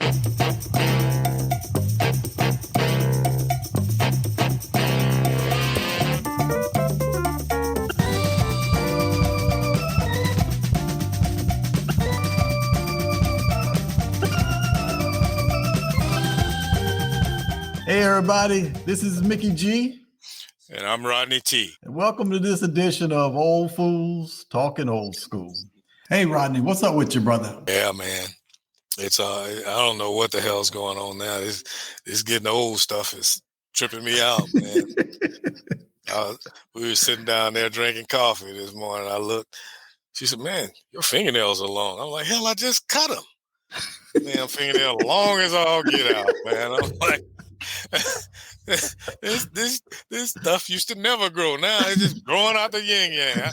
Hey everybody, this is Mickey G. And I'm Rodney T. And welcome to this edition of Old Fools Talking Old School. Hey Rodney, what's up with you, brother? Yeah, man. It's I don't know what the hell's going on now. This getting old stuff is tripping me out, man. We were sitting down there drinking coffee this morning. I looked. She said, "Man, your fingernails are long." I'm like, "Hell, I just cut them." Damn fingernail long as all get out, man. I'm like, this stuff used to never grow. Now it's just growing out the yin yang.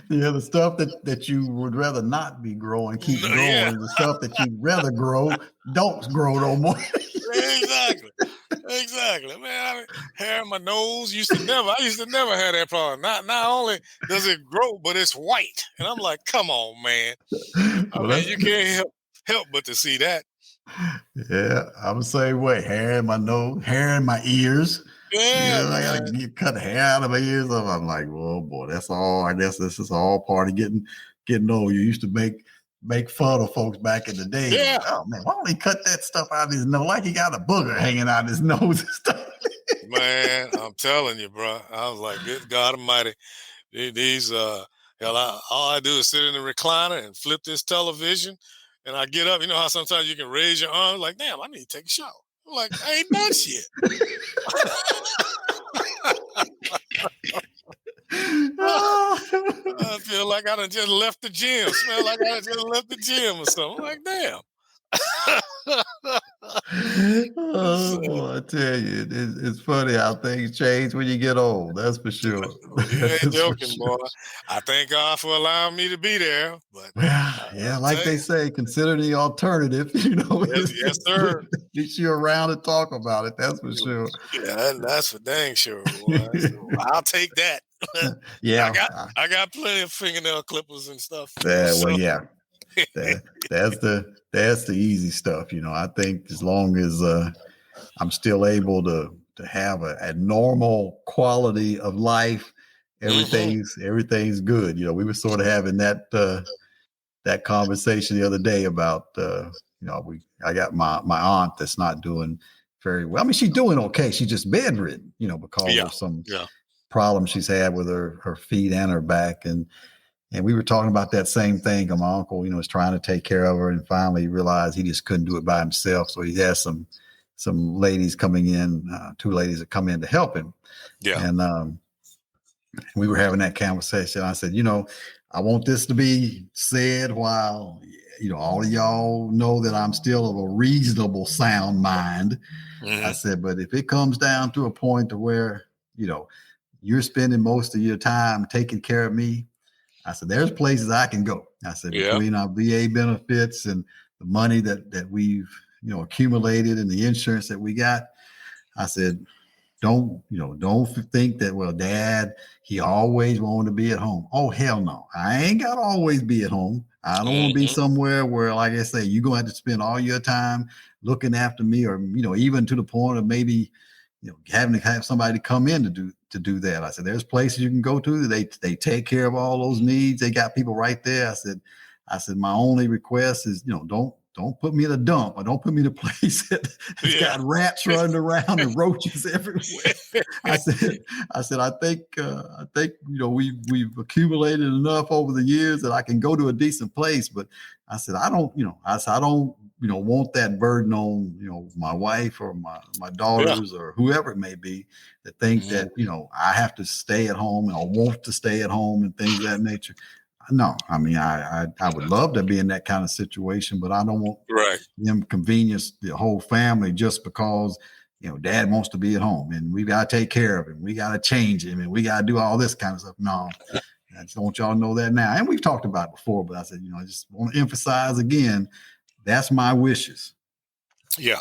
Yeah, the stuff that you would rather not be growing, keep growing. Yeah. The stuff that you'd rather grow, don't grow no more. Exactly, man. Hair in my nose I used to never have that problem. Not only does it grow, but it's white, and I'm like, come on, man. You can't help but to see that. Yeah, I'm the same way. Hair in my nose, hair in my ears. Yeah, I gotta cut the hair out of my ears. I'm like, oh boy, that's all. I guess this is all part of getting old. You used to make fun of folks back in the day. Yeah. Like, oh man, why don't he cut that stuff out of his nose? Like he got a booger hanging out his nose and stuff. Man, I'm telling you, bro. I was like, good God Almighty, these all I do is sit in the recliner and flip this television, and I get up. You know how sometimes you can raise your arm, like, damn, I need to take a shower. I'm like, I ain't done shit. I feel like I done just left the gym. Smell like I done just left the gym or something. I'm like, damn. Oh boy, I tell you, it's funny how things change when you get old. That's for sure. You ain't joking, boy. I thank God for allowing me to be there. But yeah, like they say, consider the alternative. You know, yes, sir. At least you're around to talk about it. That's for sure. Yeah, that's for dang sure, boy. So I'll take that. Yeah, I got plenty of fingernail clippers and stuff. Well, yeah. That's the easy stuff, you know. I think as long as I'm still able to have a normal quality of life, everything's good. You know, we were sort of having that conversation the other day about I got my aunt that's not doing very well. I mean, she's doing okay. She's just bedridden, you know, because of some problems she's had with her feet and her back. And we were talking about that same thing. My uncle, you know, was trying to take care of her and finally realized he just couldn't do it by himself. So he has some ladies coming in, 2 ladies that come in to help him. Yeah. And we were having that conversation. I said, you know, I want this to be said while, you know, all of y'all know that I'm still of a reasonable sound mind. Mm-hmm. I said, but if it comes down to a point to where, you know, you're spending most of your time taking care of me, I said, there's places I can go. I said, between our VA benefits and the money that we've, you know, accumulated and the insurance that we got, I said, don't think that, well, Dad, he always wanted to be at home. Oh, hell no. I ain't got to always be at home. I don't want to be somewhere where, like I say, you're going to have to spend all your time looking after me, or, you know, even to the point of maybe, you know, having to have somebody come in to do that. I said, there's places you can go to. They take care of all those needs. They got people right there. I said, my only request is, you know, don't put me in a dump, or don't put me in a place that's got rats running around and roaches everywhere. I said, I think, you know, we've accumulated enough over the years that I can go to a decent place. But I said, I don't want that burden on, you know, my wife or my daughters or whoever it may be, that think that, you know, I have to stay at home and I want to stay at home and things of that nature. No, I mean, I would love to be in that kind of situation, but I don't want them convenience the whole family just because, you know, Dad wants to be at home and we got to take care of him. We got to change him and we got to do all this kind of stuff. No, I just want y'all to know that now. And we've talked about it before, but I said, you know, I just want to emphasize again, that's my wishes. Yeah,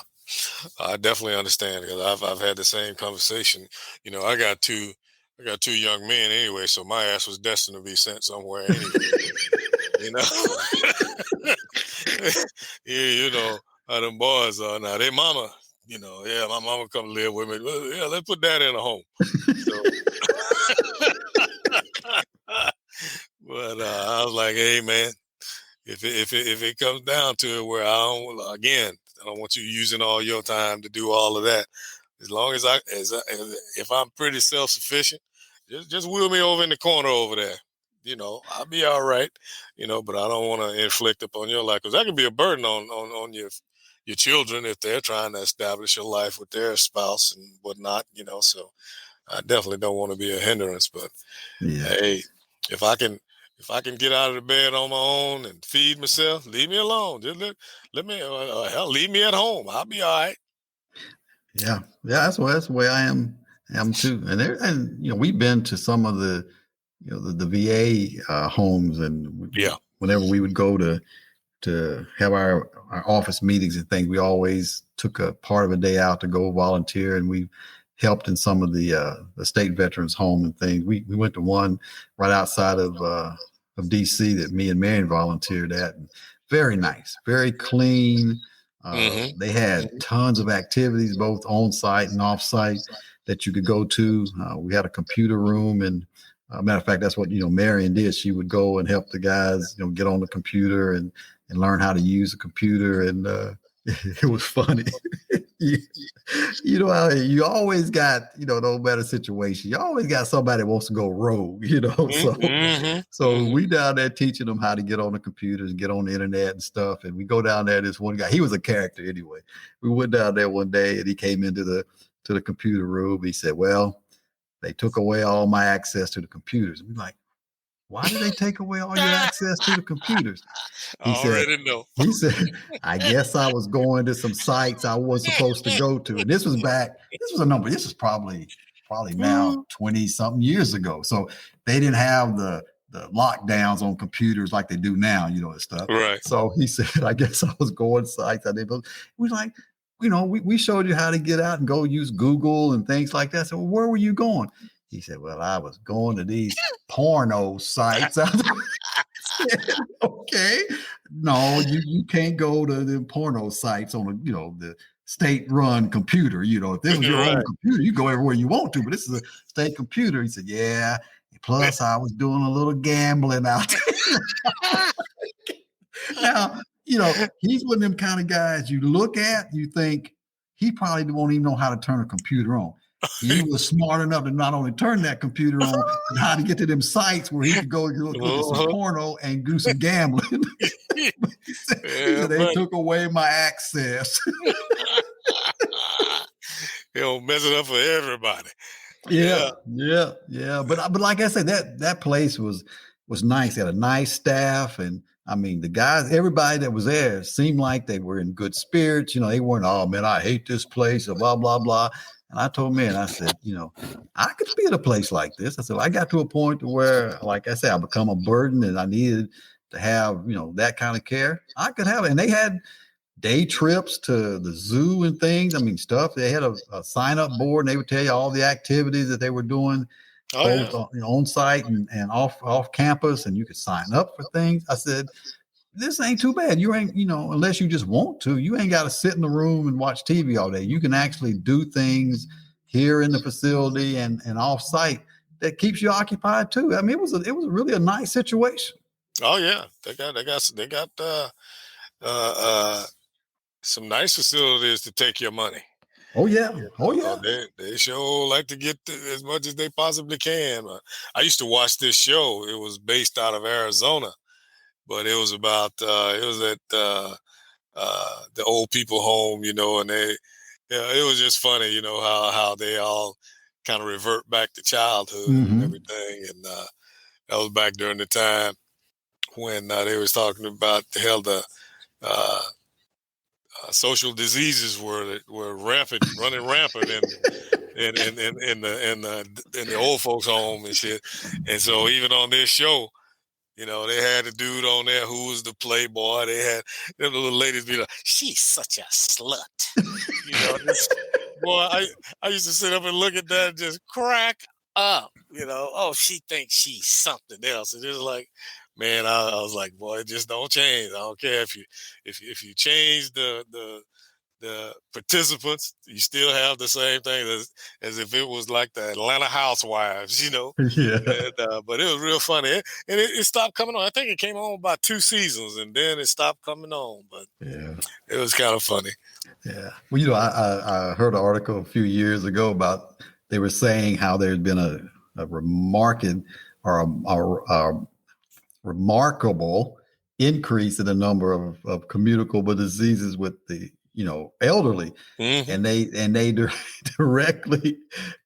I definitely understand, because I've had the same conversation. You know, I got two young men anyway, so my ass was destined to be sent somewhere anyway. You know, Yeah, how them boys are now. They mama, yeah, my mama come live with me. Well, yeah, let's put that in a home. So, but I was like, hey, man, if it comes down to it, where I don't want you using all your time to do all of that. As long as if I'm pretty self sufficient, just wheel me over in the corner over there. I'll be all right. But I don't want to inflict upon your life, because that can be a burden on your children if they're trying to establish a life with their spouse and whatnot. So I definitely don't want to be a hindrance. But Yeah. hey, if I can get out of the bed on my own and feed myself, leave me alone. Just let me hell, leave me at home. I'll be all right. Yeah. Yeah. That's the way I am too. And we've been to some of the VA homes, and Yeah. whenever we would go to have our office meetings and things, we always took a part of a day out to go volunteer, and we helped in some of the state veterans home and things. We went to one right outside of DC that me and Marion volunteered at. And very nice, very clean. Hmm. They had tons of activities, both on site and off site, that you could go to. We had a computer room, and matter of fact, that's what Marion did. She would go and help the guys, get on the computer and learn how to use a computer, and it was funny. you, how you always got, no matter situation, you always got somebody that wants to go rogue, Hmm. so we down there teaching them how to get on the computers and get on the internet and stuff. And we go down there, this one guy, he was a character anyway. We went down there one day, and he came into the computer room. He said, well, they took away all my access to the computers. And we're like, why did they take away all your access to the computers? I He said, already know. he said, I guess I was going to some sites I wasn't supposed to go to. And this was probably now 20 something years ago. So they didn't have the lockdowns on computers like they do now, and stuff. Right. So he said, I guess I was going sites I didn't. We like, we showed you how to get out and go use Google and things like that. So where were you going? He said, well, I was going to these porno sites. Okay. No, you can't go to the porno sites on the state-run computer. If this was your own Right. computer, you go everywhere you want to, but this is a state computer. He said, yeah. Plus, I was doing a little gambling out there. Now, he's one of them kind of guys you look at, you think he probably won't even know how to turn a computer on. He was smart enough to not only turn that computer on, but how to get to them sites where he could go look at some porno and do some gambling. he said, they took away my access. He'll mess it up for everybody. Yeah. But like I said, that place was nice. They had a nice staff, and I mean, the guys, everybody that was there seemed like they were in good spirits. They weren't, oh man, I hate this place, or blah blah blah. And I told man, I said, I could be at a place like this. I said, I got to a point to where, like I said, I become a burden, and I needed to have that kind of care. I could have it, and they had day trips to the zoo and things. I mean, stuff. They had a sign up board, and they would tell you all the activities that they were doing, both on site and off campus, and you could sign up for things. I said, this ain't too bad. You ain't, unless you just want to, you ain't got to sit in the room and watch TV all day. You can actually do things here in the facility and off site that keeps you occupied too. I mean, it was really a nice situation. Oh yeah, they got some nice facilities to take your money. Oh yeah. They sure like to get as much as they possibly can. I used to watch this show. It was based out of Arizona, but it was about it was at the old people home, and it was just funny, how they all kind of revert back to childhood and everything. And that was back during the time when they was talking about the social diseases were running rampant in the old folks' home and shit. And so even on this show, they had a dude on there who was the playboy. They had them little ladies be like, "She's such a slut." Boy, I used to sit up and look at that and just crack up. Oh, she thinks she's something else. And it's like, man, I was like, boy, it just don't change. I don't care if you change the participants, you still have the same thing as if it was like the Atlanta Housewives, you know. Yeah. And but it was real funny, and it stopped coming on. I think it came on about 2 seasons, and then it stopped coming on. But Yeah. it was kind of funny. Yeah. Well, I heard an article a few years ago about they were saying how there's been a remarking or a remarkable increase in the number of communicable diseases with the elderly, Hmm. and they directly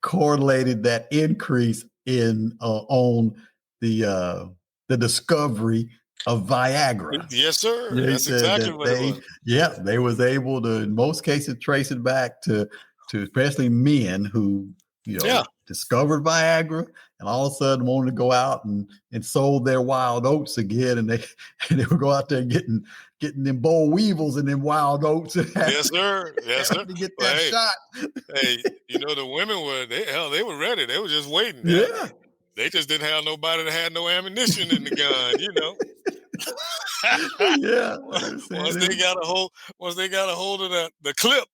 correlated that increase in on the discovery of Viagra. Yes, sir. They That's said exactly that what it was. they was able to, in most cases, trace it back to especially men who, Yeah. discovered Viagra and all of a sudden wanted to go out and sold their wild oats again. And they and they would go out there getting them boll weevils and them wild oats and Yes, sir. Yes, sir. having to get Well, that shot. hey, the women were they were ready. They were just waiting. Yeah, Yeah. they just didn't have nobody that had no ammunition in the gun. Yeah. once they got a hold, once they got a hold of the clip,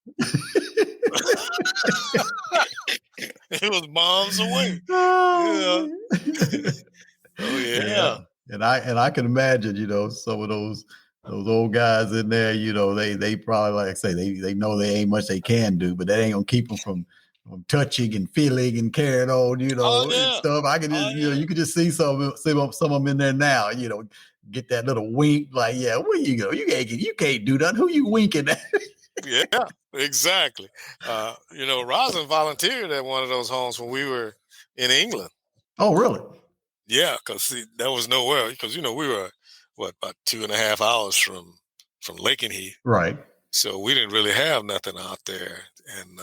it was bombs away. Yeah. Oh, Oh yeah. yeah. And I can imagine, some of those old guys in there, they probably, like I say, they know they ain't much they can do, but that ain't gonna keep them from touching and feeling and carrying on, Oh and yeah. stuff. I can just, Oh yeah. you can just see some of them in there now, get that little wink, like, yeah, where you go? You can't do that. Who you winking at? Yeah. Exactly. Rosin volunteered at one of those homes when we were in England. Oh, really? Yeah, because there was nowhere because we were what about 2.5 hours from Lakenheath, Right. so we didn't really have nothing out there, and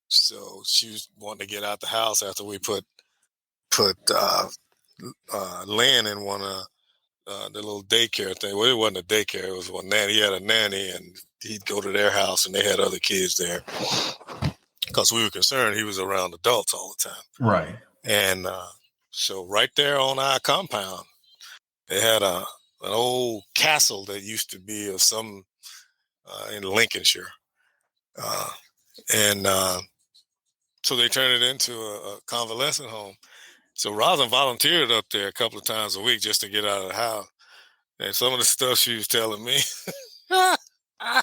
so she was wanting to get out the house after we put Lynn in one of the little daycare thing. Well, it wasn't a daycare; it was one nanny. He had a nanny, and he'd go to their house, and they had other kids there because we were concerned he was around adults all the time, Right. and so right there on our compound. They had an old castle that used to be of some in Lincolnshire, uh, and so they turned it into a convalescent home. So Rosin volunteered up there a couple of times a week just to get out of the house. And some of the stuff she was telling me, oh, I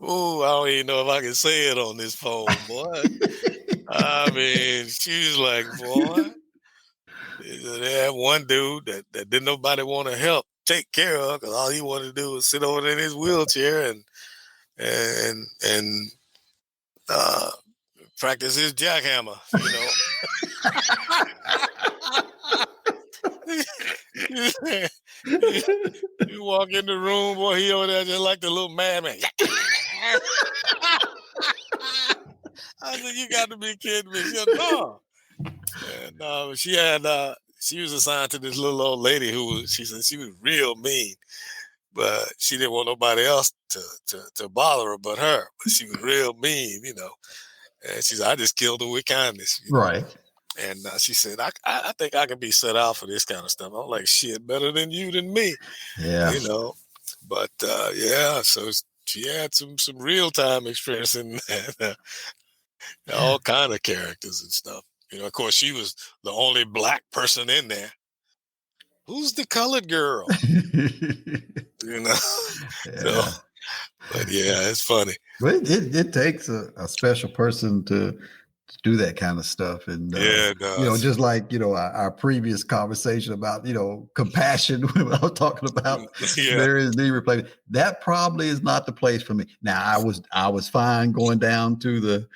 don't even know if I can say it on this phone, boy. I mean, she was like, boy, they had one dude that didn't nobody want to help take care of because all he wanted to do was sit over in his wheelchair and uh, practice his jackhammer. you, you walk in the room, boy, he over there just like the little madman. I said, "You got to be kidding me!" She said, "No." And she was assigned to this little old lady she said she was real mean, but she didn't want nobody else to bother her but her. But she was real mean. And she said, "I just killed her with kindness." Right. And she said, I think I can be set out for this kind of stuff. I'm like, shit, better than you than me, Yeah. you know. But yeah, so she had some real time experience in that, all kind of characters and stuff. Of course, she was the only black person in there. Who's the colored girl? You know. So, Yeah. but yeah, it's funny. But it takes a special person to do that kind of stuff. And, Yeah, it does. just like, our previous conversation about, compassion when I was talking about Yeah. various knee replacement, that probably is not the place for me. Now, I was fine going down to the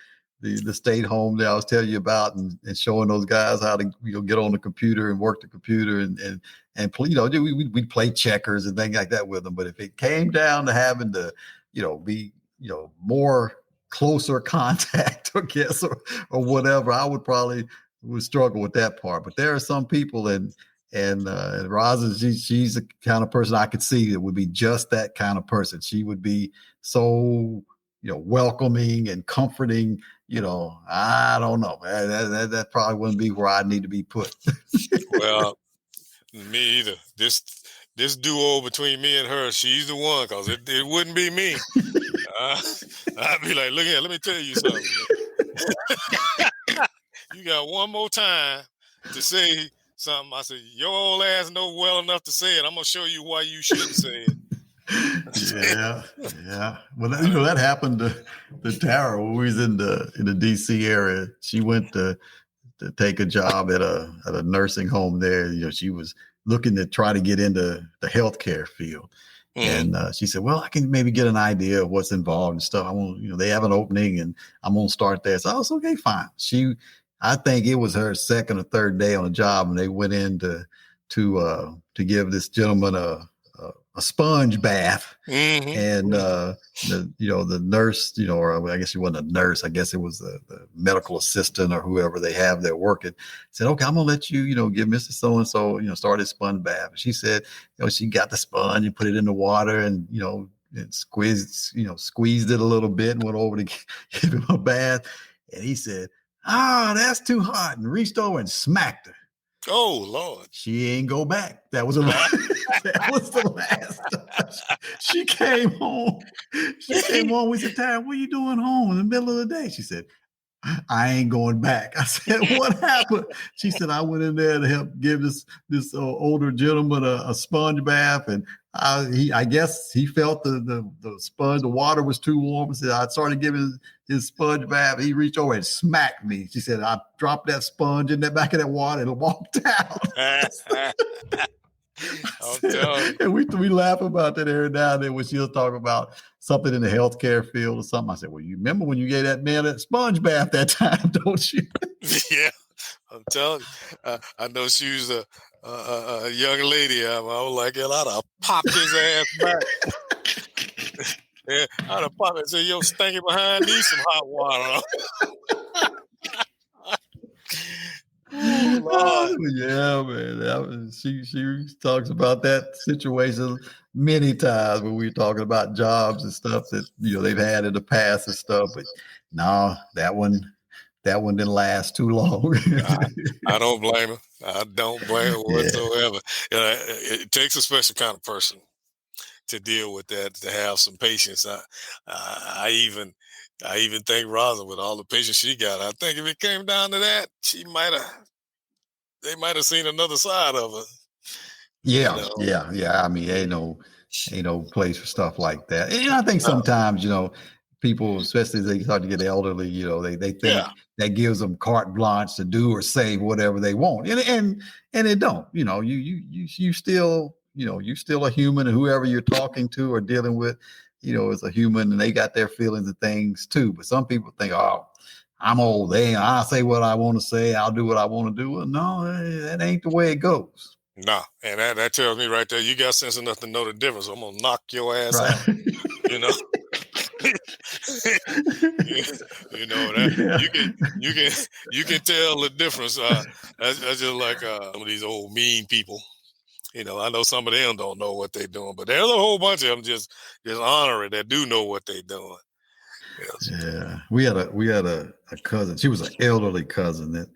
state home that I was telling you about and showing those guys how to, get on the computer and work the computer and play, we'd play checkers and things like that with them. But if it came down to having to, be, more closer contact, I guess, or whatever, I would struggle with that part. But there are some people, and Rosa, she's the kind of person I could see that would be just that kind of person. She would be so, welcoming and comforting. I don't know. That probably wouldn't be where I need to be put. Well, Me either. This duo between me and her, she's the one, cause it wouldn't be me. Uh, I'd be like, look here, let me tell you something. You got one more time to say something. I said, your old ass know well enough to say it. I'm gonna show you why you shouldn't say it. Yeah, yeah. Well, I done- that happened to Tara when we was in the DC area. She went to take a job at a nursing home there. She was looking to try to get into the healthcare field. Mhm. And she said, well, I can maybe get an idea of what's involved and stuff. I want, they have an opening and I'm going to start there. So I was okay, fine. I think it was her second or third day on the job, and they went in to give this gentleman a sponge bath. Mhm. And the nurse, or I guess she wasn't a nurse. I guess it was the medical assistant or whoever they have there working. Said, okay, I'm gonna let you, give Mr. So and so, start his sponge bath. And she said, she got the sponge and put it in the water and and squeezed it a little bit and went over to give him a bath. And he said, that's too hot, and reached over and smacked her. Oh Lord. She ain't go back. That was that was the last time. She came home. She came home. We said, Tara, what are you doing home in the middle of the day? She said, I ain't going back. I said, what happened? She said, I went in there to help give this older gentleman a sponge bath, and I guess he felt the sponge, the water was too warm. Said I started giving his sponge bath. He reached over and smacked me. She said, I dropped that sponge in the back of that water and walked out. And we laugh about that every now and then when she'll talk about something in the healthcare field or something. I said, well, you remember when you gave that man that sponge bath that time, don't you? Yeah, I'm telling you. I know she was a young lady. I was like, hell, I'd have popped his ass back. Yeah, I'd have popped and said, yo, stinky behind, need some hot water. Oh, Lord. Yeah, man. She talks about that situation many times when we're talking about jobs and stuff that they've had in the past and stuff. But no, that one didn't last too long. I don't blame her. I don't blame her Yeah. whatsoever. It takes a special kind of person to deal with that, to have some patience. I even think Rosa, with all the patience she got, I think if it came down to that, they might have seen another side of her. Yeah. I mean, ain't no place for stuff like that. And I think sometimes, people, especially as they start to get elderly, they think that gives them carte blanche to do or say whatever they want. And it don't. You still, you still a human, and whoever you're talking to or dealing with, is a human, and they got their feelings and things too. But some people think, oh, I'm old. I'll say what I want to say. I'll do what I want to do. Well, no, that ain't the way it goes. Nah, and that tells me right there, you got sense enough to know the difference. I'm gonna knock your ass out. You know, that you can tell the difference. That's just like some of these old mean people. I know some of them don't know what they're doing, but there's a whole bunch of them just honoring that do know what they're doing. Yes. Yeah, we had a cousin. She was an elderly cousin that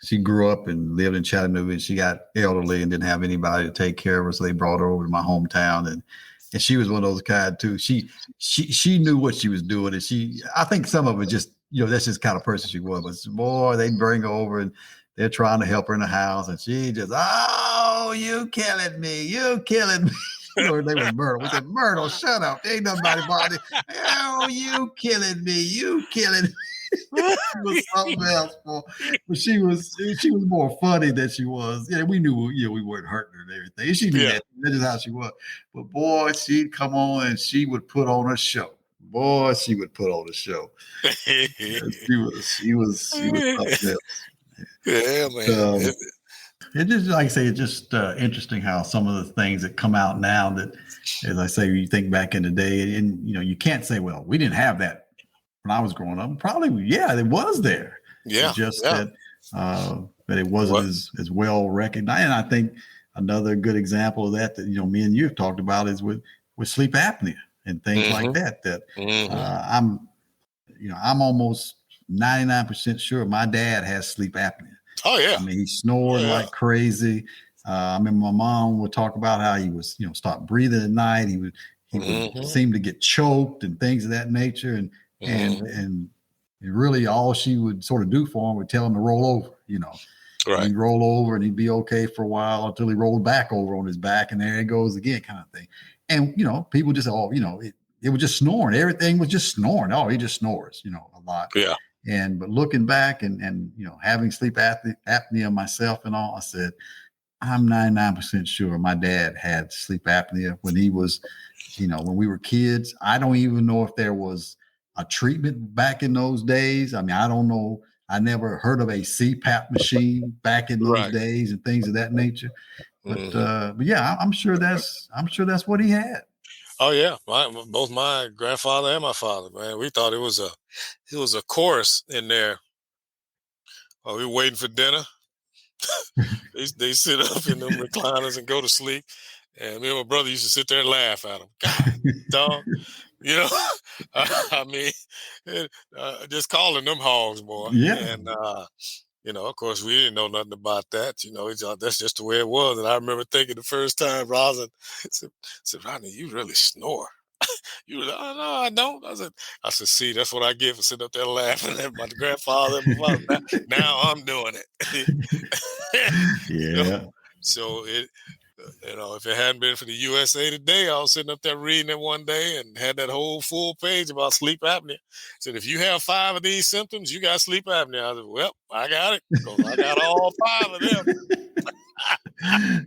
she grew up and lived in Chattanooga, and she got elderly and didn't have anybody to take care of her, so they brought her over to my hometown, and she was one of those kind too. She knew what she was doing, and I think some of it just that's just the kind of person she was. But boy, they bring her over and they're trying to help her in the house, and she just, oh, you killing me, you killing me. Her name was Myrtle. We said, Myrtle, shut up. Ain't nobody bothering. Oh, you killing me. You killing me. She was something else. But she was more funny than she was. Yeah, we knew we weren't hurting her and everything. And she knew that. That's just how she was. But boy, she'd come on and she would put on a show. Boy, she would put on a show. She was something else. Yeah, man. It just, like I say, it's just interesting how some of the things that come out now that, as I say, you think back in the day, and you can't say, well, we didn't have that when I was growing up. Probably, yeah, it was there. Yeah, it's just that it wasn't as well recognized. And I think another good example of that me and you have talked about is with sleep apnea and things like that. I'm almost 99% sure my dad has sleep apnea. Oh yeah. I mean, he snored like crazy. I remember my mom would talk about how he was, stop breathing at night. He would Hmm. seem to get choked and things of that nature. And Hmm. and really all she would sort of do for him would tell him to roll over. And Right. he'd roll over and he'd be okay for a while until he rolled back over on his back, and there he goes again, kind of thing. And people just, it was just snoring. Everything was just snoring. Oh, he just snores, a lot. Yeah. But looking back and having sleep apnea myself and all, I said, I'm 99% sure my dad had sleep apnea when he was, when we were kids. I don't even know if there was a treatment back in those days. I mean, I don't know. I never heard of a CPAP machine back in those Right. days and things of that nature. Hmm. But yeah, I'm sure that's what he had. Oh yeah, both my grandfather and my father, man. We thought it was a chorus in there. While we were waiting for dinner. They sit up in them recliners and go to sleep. And me and my brother used to sit there and laugh at them. God, dog, you know, I mean, just calling them hogs, boy. Yeah. And of course, we didn't know nothing about that. That's just the way it was. And I remember thinking the first time Rosin said, Rodney, you really snore. You was like, oh no, I don't. I said, see, that's what I get for sitting up there laughing at my grandfather and my father. Now I'm doing it. you know, Yeah. so if it hadn't been for the USA Today, I was sitting up there reading it one day and had that whole full page about sleep apnea. Said, if you have 5 of these symptoms, you got sleep apnea. I said, well, I got it because I got all 5 of them.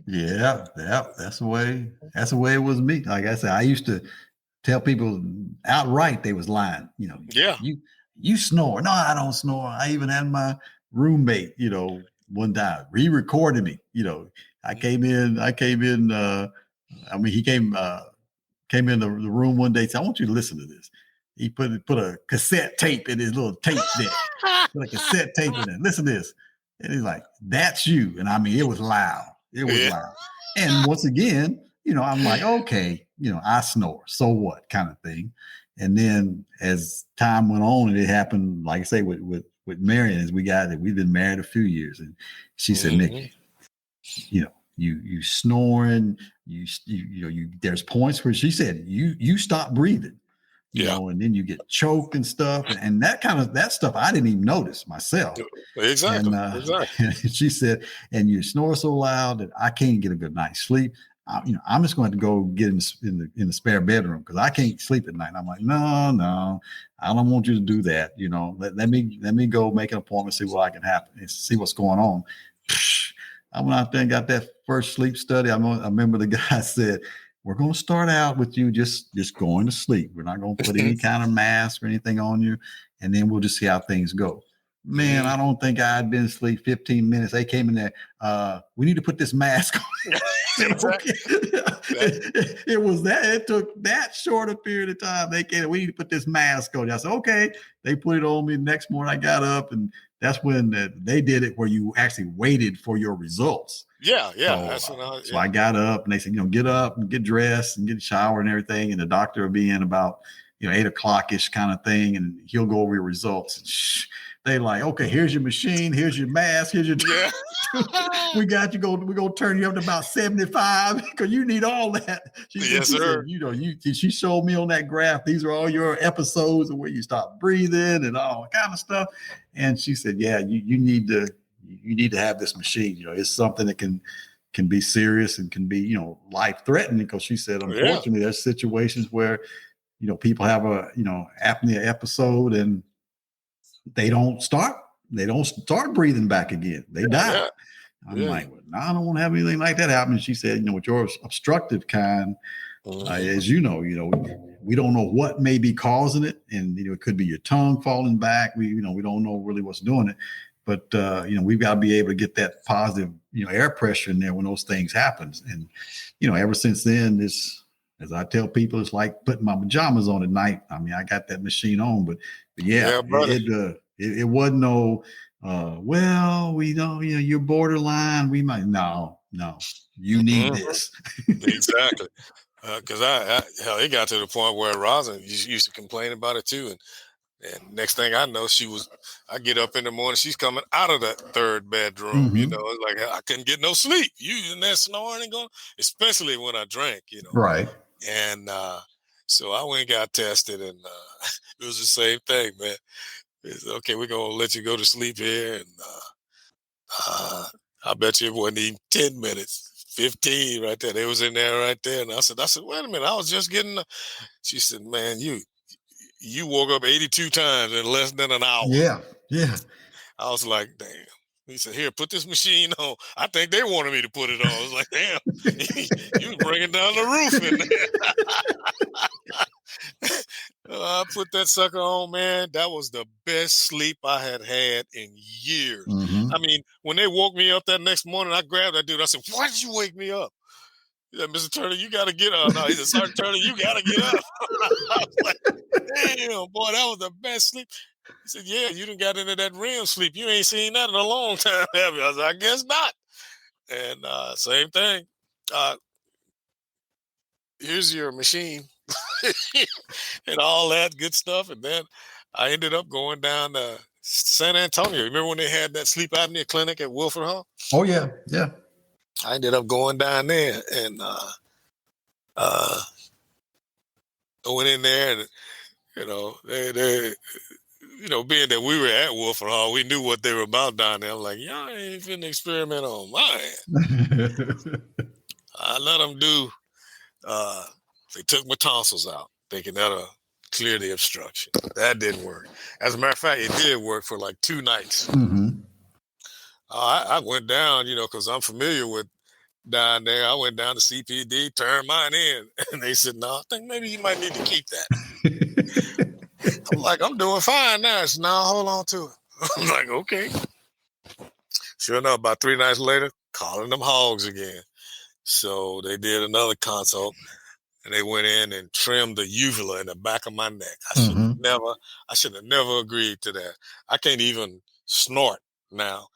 Yeah, yeah, that's the way it was me. Like I said, I used to tell people outright they was lying. Yeah. You snore. No, I don't snore. I even had my roommate, one time he recorded me. I Mhm. came in. I mean, he came in the room one day. And said, I want you to listen to this. He put a cassette tape in his little tape deck. Put a cassette tape in it. Listen to this. And he's like, that's you. And I mean, it was loud. It was Yeah. loud. And once again, I'm like, okay, I snore. So what, kind of thing. And then as time went on, and it happened, like I say, with Marion, as we've been married a few years. And she said, Mhm. Nick, you snoring, there's points where she said you stop breathing, Yeah. and then you get choked and stuff, and that stuff I didn't even notice myself. Exactly. And Exactly. she said, and you snore so loud that I can't get a good night's sleep. I'm just going to go get in the spare bedroom because I can't sleep at night. And I'm like, no, I don't want you to do that. Let me go make an appointment, see what I can happen, and see what's going on. I went out there and got that first sleep study. I remember the guy said, we're going to start out with you just going to sleep. We're not going to put any kind of mask or anything on you, and then we'll just see how things go. Man, I Mhm. don't think I had been asleep 15 minutes. They came in there. We need to put this mask on. I said, Exactly. okay. That, It was that. It took that short a period of time. They came. We need to put this mask on. I said, okay. They put it on me. Next morning, I got up, and that's when they did it where you actually waited for your results. yeah. Yeah. So, That's so yeah. I got up, and they said, get up and get dressed and get a shower and everything. And the doctor will be in about 8 o'clock ish kind of thing, and he'll go over your results. They like, okay, here's your machine, here's your mask, here's your. Yeah. We got you. We're gonna turn you up to about 75 because you need all that. She said, Yes, sir. she showed me on that graph. These are all your episodes of where you stop breathing and all kind of stuff. And she said, yeah, you need to have this machine. It's something that can be serious and can be, life threatening. Because she said, Yeah. unfortunately, there's situations where, people have a, apnea episode and they don't start breathing back again. They die. Yeah. I'm Yeah. like, well, no, I don't want to have anything like that happen. She said, with your obstructive kind, Mhm. as we don't know what may be causing it, and it could be your tongue falling back. We don't know really what's doing it, but we've got to be able to get that positive air pressure in there when those things happen. And ever since then, as I tell people, it's like putting my pajamas on at night. I mean, I got that machine on, but yeah, Yeah, buddy. it wasn't no. Well, we know, you're borderline. We might, no, you need Mhm. this. Exactly. Because hell, it got to the point where Rosin used to complain about it too, And next thing I know, I get up in the morning, she's coming out of that third bedroom. Mm-hmm. It's like I couldn't get no sleep. You in there snoring and going, especially when I drank, Right. And so I went and got tested, and it was the same thing, man. It's okay, we're gonna let you go to sleep here, and I bet you it wasn't even 10 minutes, 15 right there. They was in there right there, and I said, wait a minute, I was just getting. She said, man, you woke up 82 times in less than an hour. Yeah. Yeah. I was like, damn. He said, here, put this machine on. I think they wanted me to put it on. I was like, damn, you bringing down the roof in there. I put that sucker on, man. That was the best sleep I had in years. Mm-hmm. I mean, when they woke me up that next morning, I grabbed that dude. I said, why did you wake me up? He said, Mr. Turner, you got to get up. No, he said, Sergeant Turner, you got to get up. I was like, damn, boy, that was the best sleep. He said, yeah, you done got into that REM sleep. You ain't seen that in a long time, have you? I said, I guess not. And same thing. Here's your machine and all that good stuff. And then I ended up going down to San Antonio. Remember when they had that sleep apnea clinic at Wilford Hall? Oh, yeah. Yeah. I ended up going down there, and I went in there, and they being that we were at Wilford Hall, we knew what they were about down there. I'm like, y'all ain't finna experiment on my hand. I let them do. They took my tonsils out, thinking that'll clear the obstruction. That didn't work. As a matter of fact, it did work for like 2 nights. Mm-hmm. I went down, because I'm familiar with down there. I went down to CPD, turned mine in, and they said, no, I think maybe you might need to keep that. I'm like, I'm doing fine now. It's now hold on to it. I'm like, okay. Sure enough, about 3 nights later, calling them hogs again. So they did another consult, and they went in and trimmed the uvula in the back of my neck. I should have never agreed to that. I can't even snort now.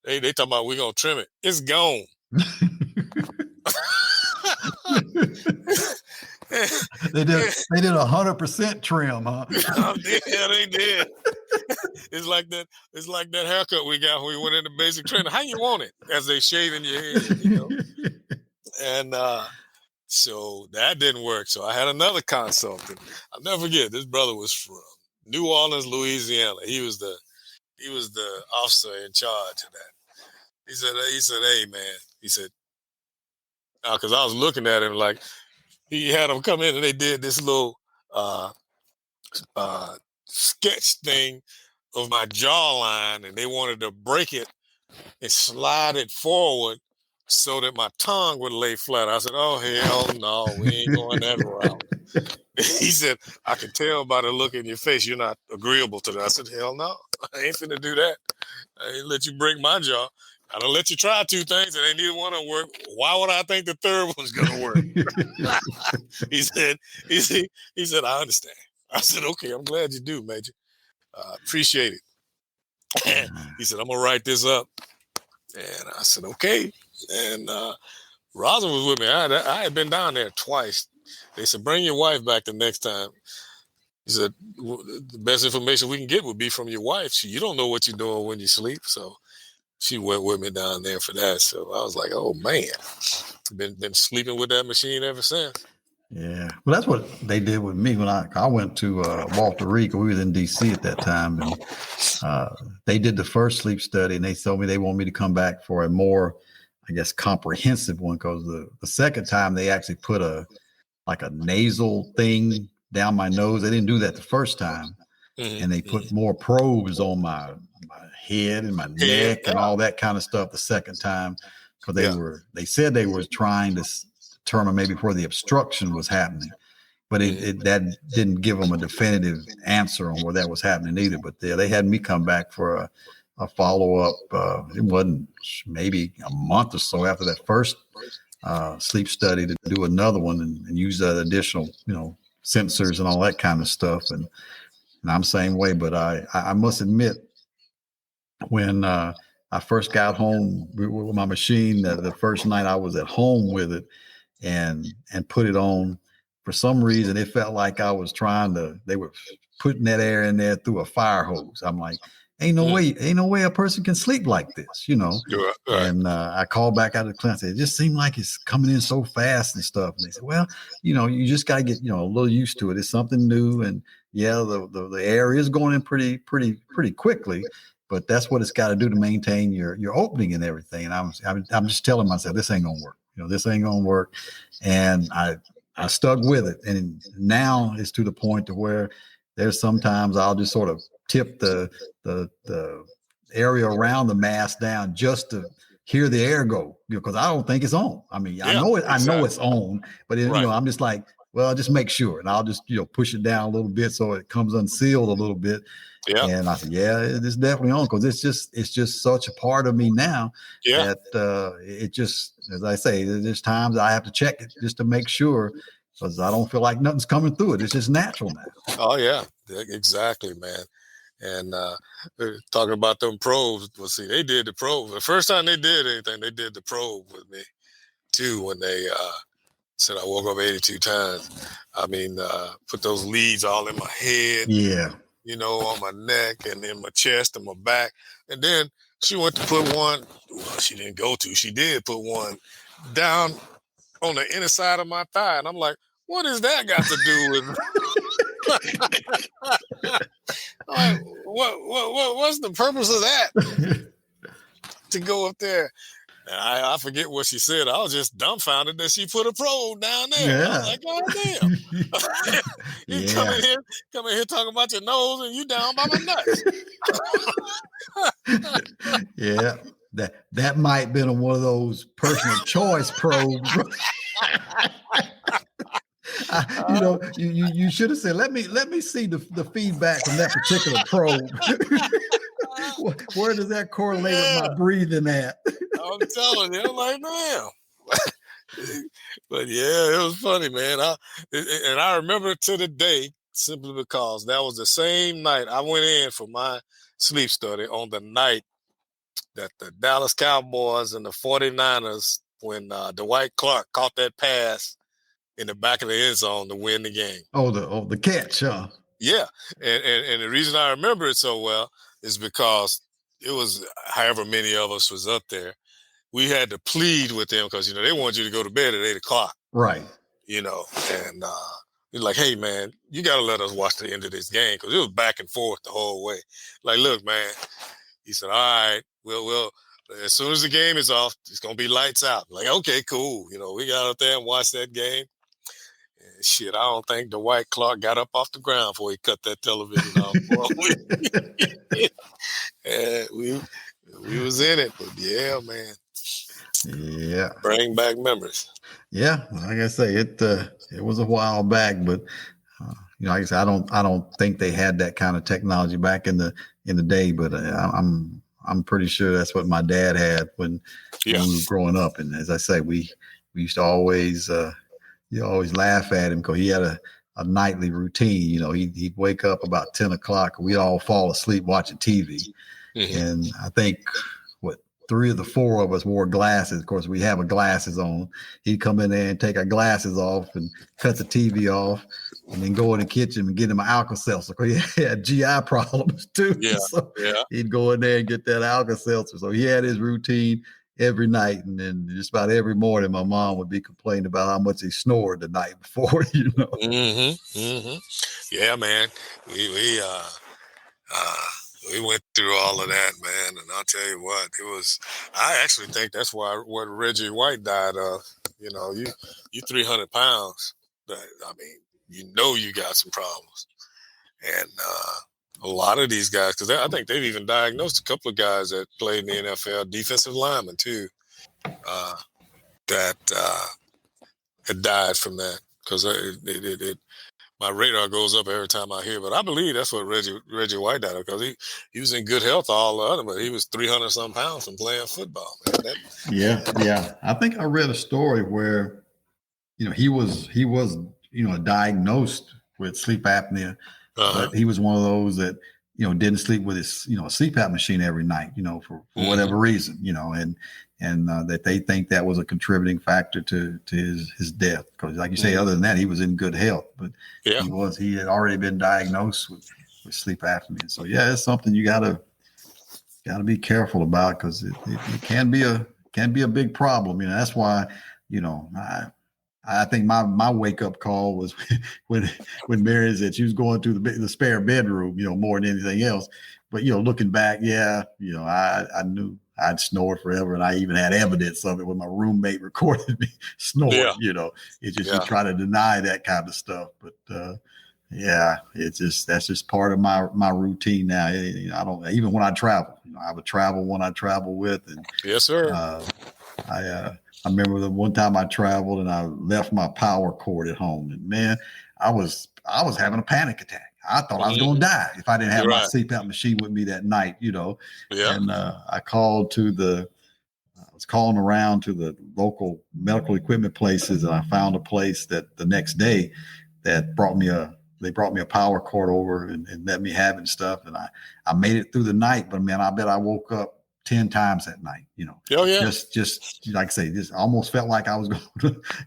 They talking about we're gonna trim it. It's gone. They did 100% trim, huh? Yeah, they did. It's like that haircut we got when we went into basic training. How you want it? As they shaving your head, And so that didn't work. So I had another consultant. I'll never forget. This brother was from New Orleans, Louisiana. He was the officer in charge of that. He said, hey man. He said, because I was looking at him like he had them come in and they did this little sketch thing of my jawline, and they wanted to break it and slide it forward so that my tongue would lay flat. I said, oh, hell no, we ain't going that route. He said, I can tell by the look in your face you're not agreeable to that. I said, hell no, I ain't finna do that. I ain't let you break my jaw. I don't let you try 2 things and ain't neither one of them work. Why would I think the third one's gonna work? He said, I understand. I said, okay, I'm glad you do, Major. Appreciate it. He said, I'm gonna write this up. And I said, okay. And Rosin was with me. I had been down there twice. They said, bring your wife back the next time. He said, the best information we can get would be from your wife. You don't know what you're doing when you sleep. So she went with me down there for that. So I was like, oh, man. Been sleeping with that machine ever since. Yeah. Well, that's what they did with me when I went to Walter Reed. We was in D.C. at that time. And they did the first sleep study, and they told me they want me to come back for a more, I guess, comprehensive one, because the second time they actually put a nasal thing down my nose. They didn't do that the first time. Mm-hmm. And they put more probes on my head and my neck and all that kind of stuff the second time, because they said they were trying to determine maybe where the obstruction was happening, but that didn't give them a definitive answer on where that was happening either. But they had me come back for a follow-up. It wasn't maybe a month or so after that first sleep study to do another one and use that additional, sensors and all that kind of stuff. And I'm the same way, but I must admit, when I first got home with my machine, the first night I was at home with it and put it on, for some reason, it felt like I was they were putting that air in there through a fire hose. I'm like, ain't no way a person can sleep like this, Right. And I called back out of the clinic. I said, it just seemed like it's coming in so fast and stuff. And they said, well, you just got to get, a little used to it. It's something new. And yeah, the air is going in pretty quickly, but that's what it's got to do to maintain your opening and everything. And I'm just telling myself, this ain't gonna work. This ain't gonna work. And I stuck with it. And now it's to the point to where there's sometimes I'll just sort of tip the area around the mask down just to hear the air go, because I don't think it's on. I mean, I know it's on, but I'm just like, well, just make sure. And I'll just, push it down a little bit so it comes unsealed a little bit. Yeah. And I said, yeah, it's definitely on, because it's just such a part of me now that it just, as I say, there's times I have to check it just to make sure, because I don't feel like nothing's coming through it. It's just natural now. Oh yeah, exactly, man. And talking about them probes, well, see, they did the probe. The first time they did anything, they did the probe with me too, when they said I woke up 82 times. I mean, put those leads all in my head. Yeah. On my neck and in my chest and my back. And then she went to put one, well, she didn't go to, she did put one down on the inner side of my thigh. And I'm like, what does that got to do with like, what's the purpose of that? To go up there. And I forget what she said. I was just dumbfounded that she put a probe down there. Yeah. I was like, God damn. You come in here talking about your nose and you down by my nuts. Yeah. That might have been one of those personal choice probes. You should have said, let me see the feedback from that particular probe. Where does that correlate with my breathing at? I'm telling you, I'm like, damn. But yeah, it was funny, man. And I remember to the day, simply because that was the same night I went in for my sleep study, on the night that the Dallas Cowboys and the 49ers, when Dwight Clark caught that pass in the back of the end zone to win the game. Oh, the catch, huh? Yeah. And the reason I remember it so well is because it was however many of us was up there. We had to plead with them because, they want you to go to bed at 8 o'clock. Right. And you're like, hey, man, you got to let us watch the end of this game, because it was back and forth the whole way. Like, look, man, he said, all right, we'll as soon as the game is off, it's going to be lights out. Like, okay, cool. We got up there and watched that game. And shit, I don't think Dwight Clark got up off the ground before he cut that television off. And we was in it, but yeah, man. Yeah. Bring back memories. Yeah, like I say, it was a while back, but like I said, I don't think they had that kind of technology back in the day, but I'm pretty sure that's what my dad had when we were growing up. And as I say, we used to always you always laugh at him because he had a nightly routine. He'd wake up about 10 o'clock. We'd all fall asleep watching TV. Mm-hmm. And I think 3 of the 4 of us wore glasses. Of course, we have our glasses on. He'd come in there and take our glasses off and cut the TV off, and then go in the kitchen and get him an Alka-Seltzer. He had GI problems too. Yeah. So he'd go in there and get that Alka-Seltzer. So he had his routine every night. And then just about every morning, my mom would be complaining about how much he snored the night before, Mm-hmm. Mm-hmm. Yeah, man. We went through all of that, man, and I'll tell you what, I actually think that's what Reggie White died of. You 300 pounds, but I mean, you got some problems. And a lot of these guys, because I think they've even diagnosed a couple of guys that played in the NFL, defensive linemen too, that had died from that, because my radar goes up every time I hear. But I believe that's what Reggie White died of, because he was in good health all the other, but he was 300 some pounds from playing football. Man. Yeah. I think I read a story where, he was diagnosed with sleep apnea, but he was one of those that didn't sleep with his, CPAP machine every night, for whatever reason, and that they think that was a contributing factor to his death. Because like you say, other than that, he was in good health, but Yeah. he had already been diagnosed with sleep apnea. So yeah, it's something you gotta be careful about, because it can be a big problem. That's why, I think my wake up call was when Mary said she was going to the spare bedroom, more than anything else. But looking back, I knew I'd snored forever, and I even had evidence of it when my roommate recorded me snoring. Yeah. It's just you try to deny that kind of stuff, but that's just part of my routine now. I don't, even when I travel, I have a travel one I travel with, and yes, sir. I remember the one time I traveled and I left my power cord at home, and man, I was having a panic attack. I thought I was going to die if I didn't have my CPAP machine with me that night, Yeah. And I was calling around to the local medical equipment places, and I found a place that the next day that brought me a power cord over and let me have it and stuff. And I made it through the night, but man, I bet I woke up 10 times that night, Oh, yeah. Just like I say, just almost felt like I was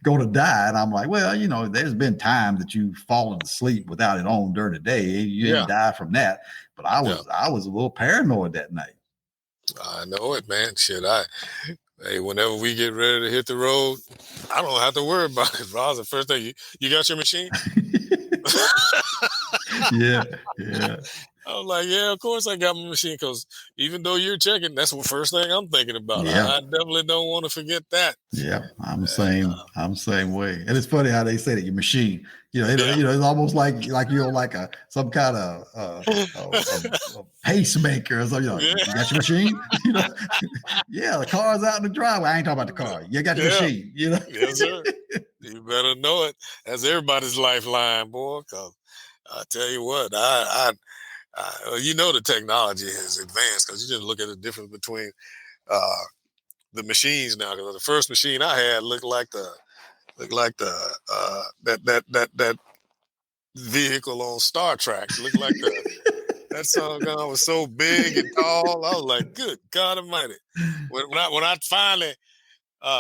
going to die. And I'm like, well, there's been times that you've fallen asleep without it on during the day. You didn't die from that. But I was a little paranoid that night. I know it, man. Shit, hey, whenever we get ready to hit the road, I don't have to worry about it. Bro, the first thing, you got your machine? Yeah. I was like, yeah, of course I got my machine, because even though you're checking, that's the first thing I'm thinking about. Yeah. I definitely don't want to forget that. Yeah, I'm the same way. And it's funny how they say that your machine, it's almost like you're like some kind of a pacemaker or something. You got your machine? Yeah, the car's out in the driveway. I ain't talking about the car. You got your machine, Yes, sir. You better know it. That's everybody's lifeline, boy. Because I tell you what, the technology has advanced, because you just look at the difference between the machines now. Because the first machine I had looked like the that vehicle on Star Trek. Looked like that sun gun was so big and tall. I was like, good God Almighty! When I finally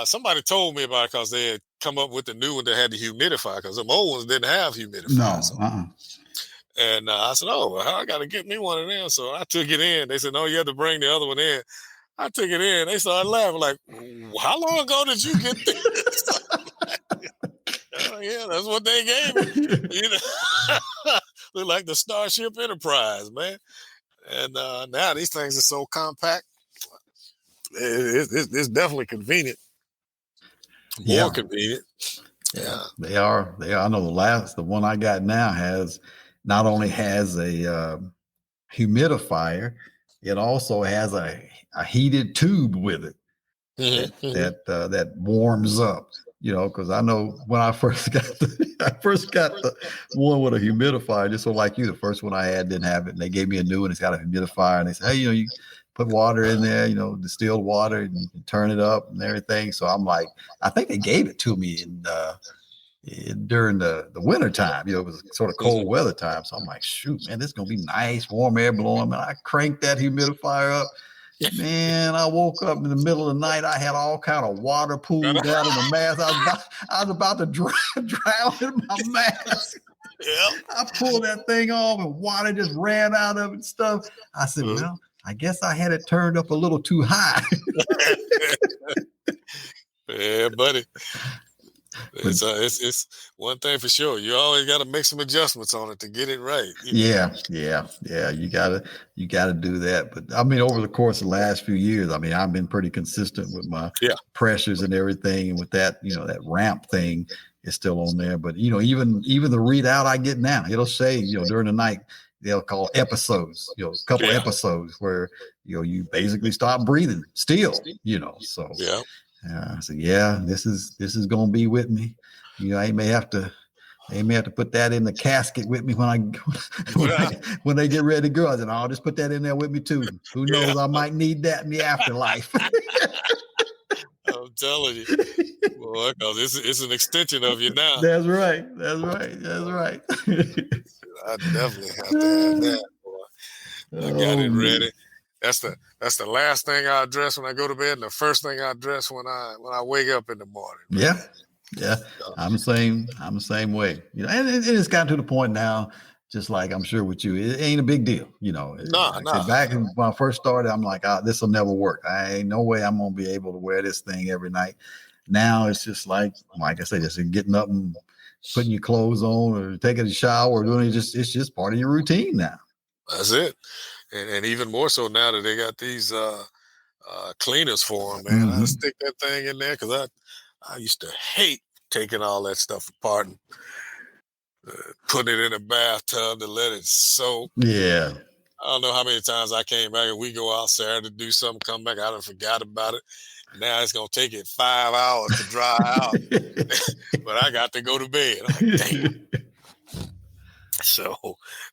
somebody told me about it, because they had come up with the new one that had the humidifier, because them old ones didn't have humidifiers. No. And I said, oh, well, I got to get me one of them. So I took it in. They said, no, you have to bring the other one in. I took it in. They started laughing like, how long ago did you get this? Oh, yeah, that's what they gave me. Look like the Starship Enterprise, man. And now these things are so compact. It's definitely convenient. More convenient. Yeah. They are. I know the one I got now not only has a humidifier, it also has a heated tube with it that warms up. Because I know when I first got the one with a humidifier, just so like you, the first one I had didn't have it, and they gave me a new one. It's got a humidifier, and they said, hey, you put water in there, distilled water, and you can turn it up and everything. So I'm like, I think they gave it to me during the winter time. It was sort of cold weather time. So I'm like, shoot, man, this is gonna be nice, warm air blowing. Man, I cranked that humidifier up. Man, I woke up in the middle of the night. I had all kind of water pooled down in the mask. I was about to drown in my mask. I pulled that thing off, and water just ran out of it and stuff. I said, well, I guess I had it turned up a little too high. Yeah, buddy. It's one thing for sure. You always got to make some adjustments on it to get it right. Yeah. You gotta do that. But I mean, over the course of the last few years, I mean, I've been pretty consistent with my pressures and everything. And with that, that ramp thing is still on there. But even the readout I get now, it'll say, during the night, they'll call episodes, a couple episodes where you basically stop breathing still, so so this is gonna be with me. I may have to put that in the casket with me when they get ready to go. I said, I'll just put that in there with me too. Who knows? I might need that in the afterlife. I'm telling you, boy, because it's an extension of you now. That's right. I definitely have to have that, boy. I got Oh, it man. ready. That's the last thing I dress when I go to bed, and the first thing I dress when I wake up in the morning, Yeah. man. Yeah. So, I'm the same. I'm the same way. And it's gotten to the point now, just like I'm sure with you, it ain't a big deal. nah, Like I said, nah. back when I first started, I'm like, this will never work. I ain't no way I'm going to be able to wear this thing every night. Now it's just like I said, just getting up and putting your clothes on or taking a shower or doing it. It's just part of your routine now. That's it. And even more so now that they got these cleaners for them, man. I Hmm. stick that thing in there because I used to hate taking all that stuff apart and putting it in a bathtub to let it soak. Yeah. I don't know how many times I came back and we go out Saturday to do something, come back, I done forgot about it. Now it's gonna take it 5 hours to dry out, but I got to go to bed. I'm like, damn. So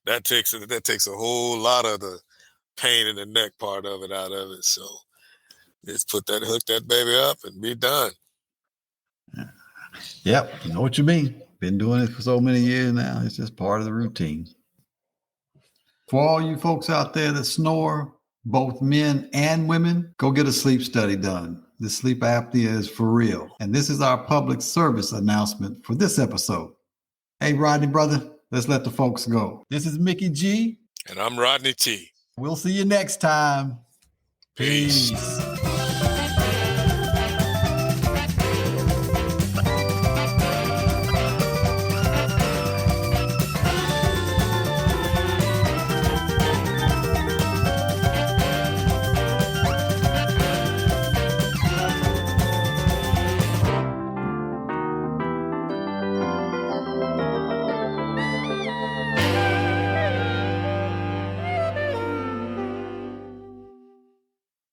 that takes a whole lot of the pain in the neck part of it out of it. So just hook that baby up and be done. Yep. You know what you mean. Been doing it for so many years now. It's just part of the routine. For all you folks out there that snore, both men and women, go get a sleep study done. The sleep apnea is for real. And this is our public service announcement for this episode. Hey, Rodney, brother, let's let the folks go. This is Mickey G. And I'm Rodney T. We'll see you next time. Peace. Peace.